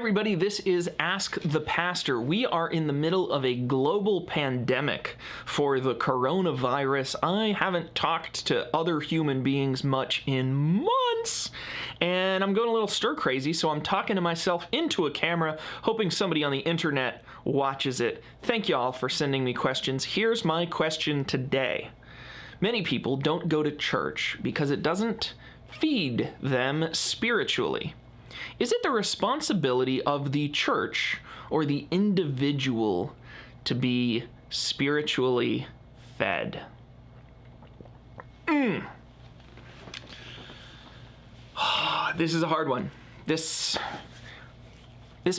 everybody, this is Ask the Pastor. We are in the middle of a global pandemic for the coronavirus. I haven't talked to other human beings much in months, and I'm going a little stir crazy, so I'm talking to myself into a camera, hoping somebody on the internet watches it. Thank y'all for sending me questions. Here's my question today. Many people don't go to church because it doesn't feed them spiritually. Is it the responsibility of the church or the individual to be spiritually fed? This is a hard one. This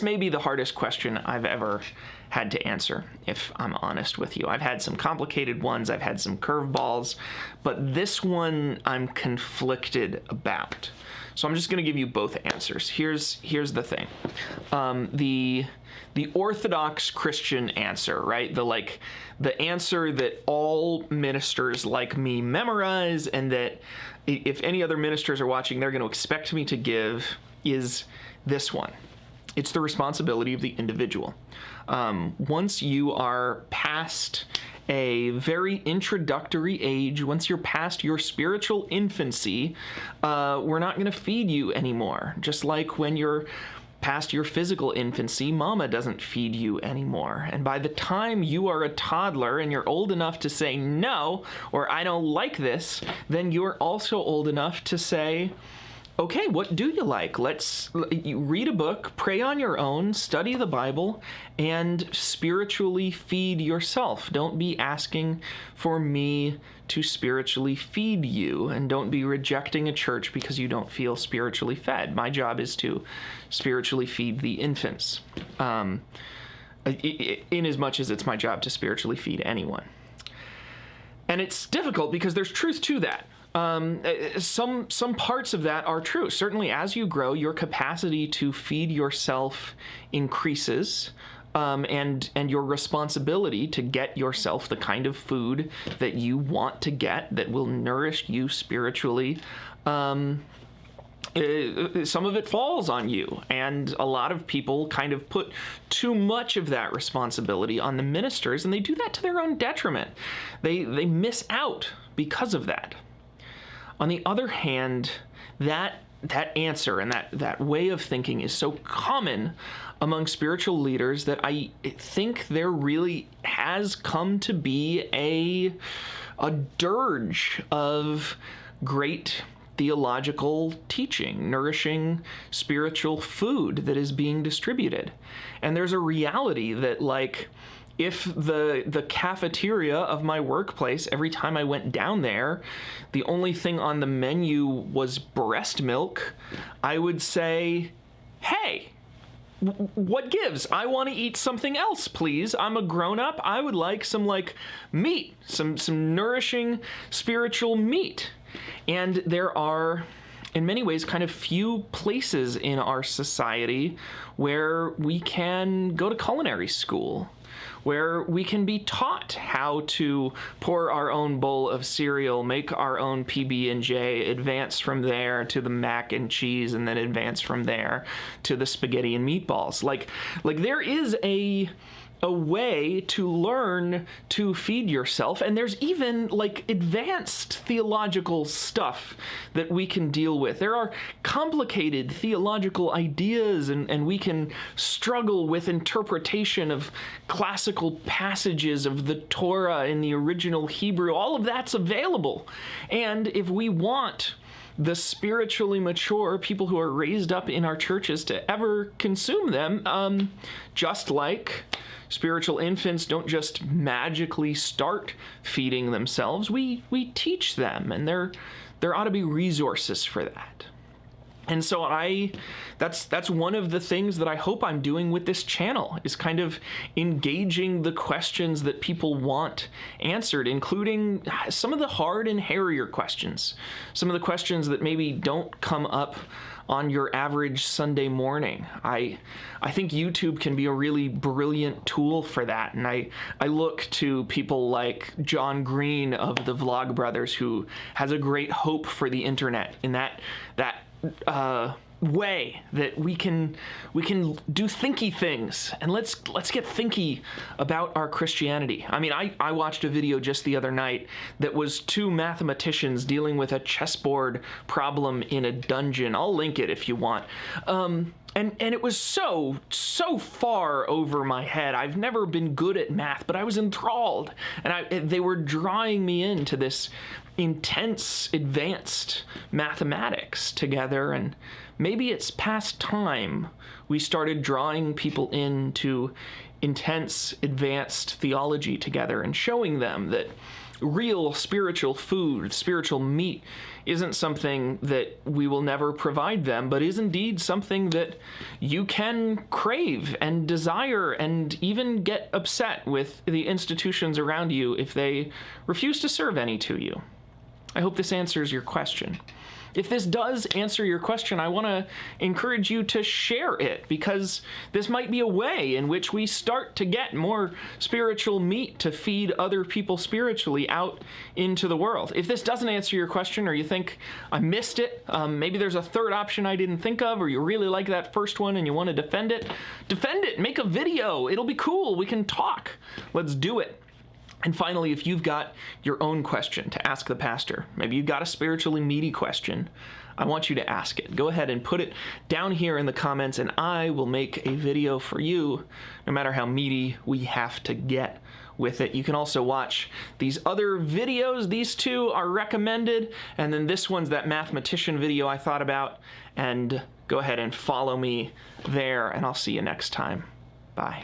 may be the hardest question I've ever had to answer, if I'm honest with you. I've had some complicated ones, I've had some curveballs, but this one I'm conflicted about. So I'm just going to give you both answers. Here's the thing. The Orthodox Christian answer, right? The answer that all ministers like me memorize, and that if any other ministers are watching, they're going to expect me to give, is this one. It's the responsibility of the individual. Once you are past a very introductory age, once you're past your spiritual infancy, we're not going to feed you anymore. Just like when you're past your physical infancy, mama doesn't feed you anymore. And by the time you are a toddler and you're old enough to say no, or I don't like this, then you're also old enough to say, okay, what do you like? You read a book, pray on your own, study the Bible, and spiritually feed yourself. Don't be asking for me to spiritually feed you, and don't be rejecting a church because you don't feel spiritually fed. My job is to spiritually feed the infants, in as much as it's my job to spiritually feed anyone. And it's difficult because there's truth to that. Some parts of that are true. Certainly, as you grow, your capacity to feed yourself increases, and your responsibility to get yourself the kind of food that you want to get that will nourish you spiritually. Some of it falls on you, and a lot of people kind of put too much of that responsibility on the ministers, and they do that to their own detriment. They miss out because of that. On the other hand, that answer and that way of thinking is so common among spiritual leaders that I think there really has come to be a dirge of great theological teaching, nourishing spiritual food that is being distributed. And there's a reality that, if the cafeteria of my workplace, every time I went down there, the only thing on the menu was breast milk, I would say, hey, what gives? I want to eat something else, please. I'm a grown-up. I would like some meat, some nourishing spiritual meat. And there are, in many ways, kind of few places in our society where we can go to culinary school, where we can be taught how to pour our own bowl of cereal, make our own PB&J, advance from there to the mac and cheese, and then advance from there to the spaghetti and meatballs. There is a way to learn to feed yourself, and there's even advanced theological stuff that we can deal with. There are complicated theological ideas, and we can struggle with interpretation of classical passages of the Torah in the original Hebrew. All of that's available. And if we want the spiritually mature people who are raised up in our churches to ever consume them, just like spiritual infants don't just magically start feeding themselves. We teach them, and there ought to be resources for that. And so that's one of the things that I hope I'm doing with this channel, is kind of engaging the questions that people want answered, including some of the hard and hairier questions, some of the questions that maybe don't come up on your average Sunday morning. I think YouTube can be a really brilliant tool for that, and I look to people like John Green of the Vlogbrothers, who has a great hope for the internet in that way that we can do thinky things, and let's get thinky about our Christianity. I mean, I watched a video just the other night that was two mathematicians dealing with a chessboard problem in a dungeon. I'll link it if you want. And it was so far over my head. I've never been good at math, but I was enthralled, and they were drawing me into this intense, advanced mathematics together. And maybe it's past time we started drawing people into intense, advanced theology together and showing them that real spiritual food, spiritual meat, isn't something that we will never provide them, but is indeed something that you can crave and desire, and even get upset with the institutions around you if they refuse to serve any to you. I hope this answers your question. If this does answer your question, I want to encourage you to share it, because this might be a way in which we start to get more spiritual meat to feed other people spiritually out into the world. If this doesn't answer your question, or you think I missed it, maybe there's a third option I didn't think of, or you really like that first one and you want to defend it, make a video. It'll be cool. We can talk. Let's do it. And finally, if you've got your own question to ask the pastor, maybe you've got a spiritually meaty question, I want you to ask it. Go ahead and put it down here in the comments, and I will make a video for you, no matter how meaty we have to get with it. You can also watch these other videos. These two are recommended, and then this one's that mathematician video I thought about, and go ahead and follow me there, and I'll see you next time. Bye.